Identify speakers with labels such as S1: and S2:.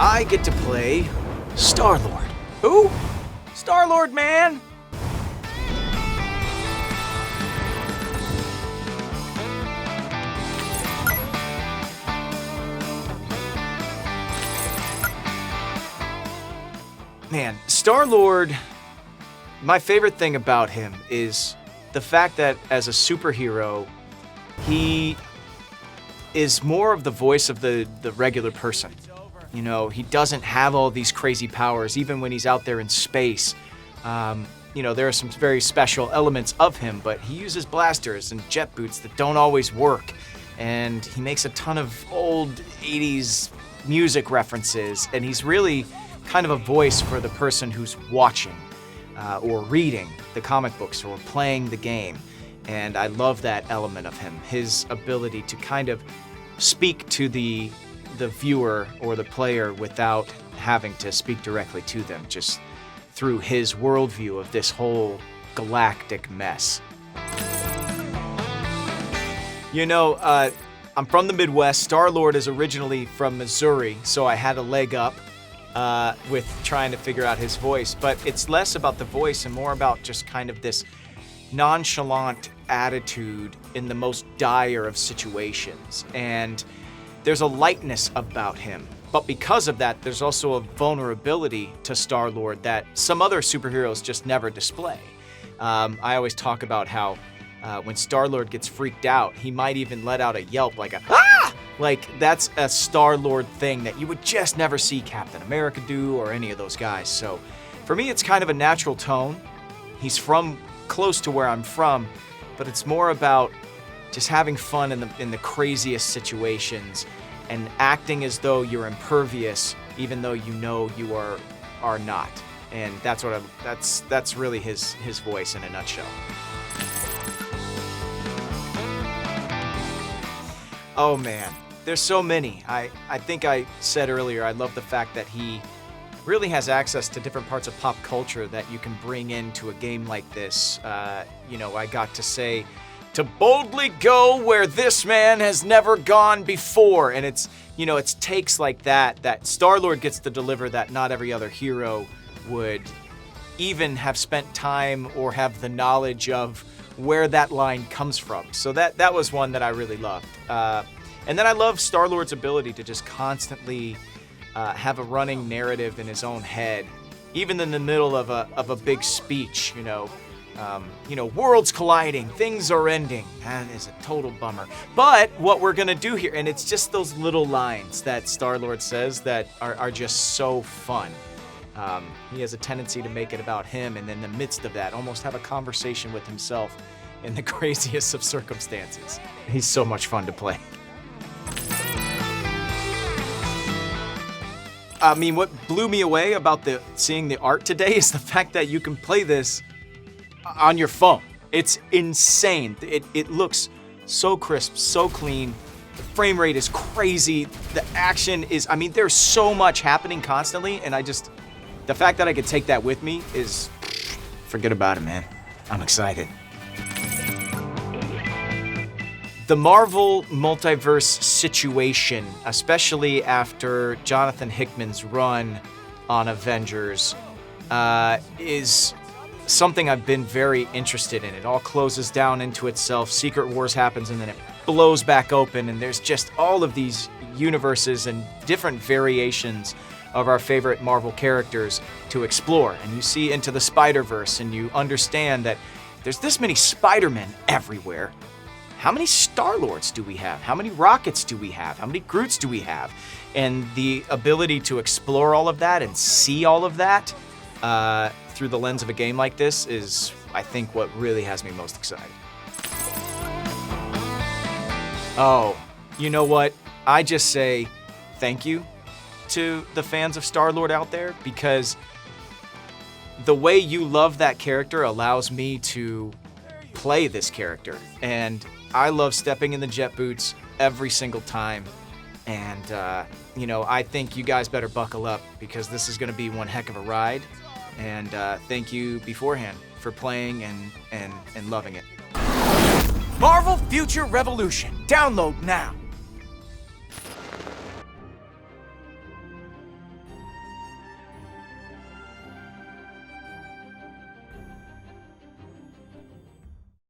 S1: I get to play Star-Lord. Who? Star-Lord, man! Man, Star-Lord, my favorite thing about him is the fact that as a superhero, he is more of the voice of the regular person. You know, he doesn't have all these crazy powers, even when he's out there in space. You know, there are some very special elements of him, but he uses blasters and jet boots that don't always work. And he makes a ton of old 80s music references, and he's really kind of a voice for the person who's watching or reading the comic books or playing the game. And I love that element of him, his ability to kind of speak to the viewer or the player without having to speak directly to them, just through his worldview of this whole galactic mess. You know, I'm from the Midwest. Star-Lord is originally from Missouri, so I had a leg up with trying to figure out his voice, but it's less about the voice and more about just kind of this nonchalant attitude in the most dire of situations. And there's a lightness about him, but because of that, there's also a vulnerability to Star-Lord that some other superheroes just never display. I always talk about how when Star-Lord gets freaked out, he might even let out a yelp like a "Ah!" Like, that's a Star-Lord thing that you would just never see Captain America do or any of those guys. So for me, it's kind of a natural tone. He's from close to where I'm from, but it's more about just having fun in the craziest situations and acting as though you're impervious, even though you know you are not. And that's what that's really his voice in a nutshell. Oh man, there's so many. I think I said earlier, I love the fact that he really has access to different parts of pop culture that you can bring into a game like this. You know, I got to say, to boldly go where this man has never gone before. And it's, you know, it's takes like that Star-Lord gets to deliver that not every other hero would even have spent time or have the knowledge of where that line comes from. So that was one that I really loved. And then I love Star-Lord's ability to just constantly have a running narrative in his own head, even in the middle of a big speech. You know, worlds colliding, things are ending. That is a total bummer. But what we're gonna do here, and it's just those little lines that Star-Lord says that are just so fun. He has a tendency to make it about him, and in the midst of that, almost have a conversation with himself in the craziest of circumstances. He's so much fun to play. I mean, what blew me away about seeing the art today is the fact that you can play this on your phone. It's insane. It looks so crisp, so clean. The frame rate is crazy. The action is, I mean, there's so much happening constantly, and the fact that I could take that with me is, forget about it, man. I'm excited. The Marvel multiverse situation, especially after Jonathan Hickman's run on Avengers, is something I've been very interested in. It all closes down into itself, Secret Wars happens, and then it blows back open, and there's just all of these universes and different variations of our favorite Marvel characters to explore. And you see into the Spider-Verse, and you understand that there's this many Spider-Men everywhere. How many Star-Lords do we have? How many Rockets do we have? How many Groots do we have? And the ability to explore all of that and see all of that through the lens of a game like this is, I think, what really has me most excited. Oh, you know what? I just say thank you to the fans of Star-Lord out there, because the way you love that character allows me to play this character. And I love stepping in the jet boots every single time. And, you know, I think you guys better buckle up, because this is going to be one heck of a ride. And thank you beforehand for playing and loving it. Marvel Future Revolution. Download now.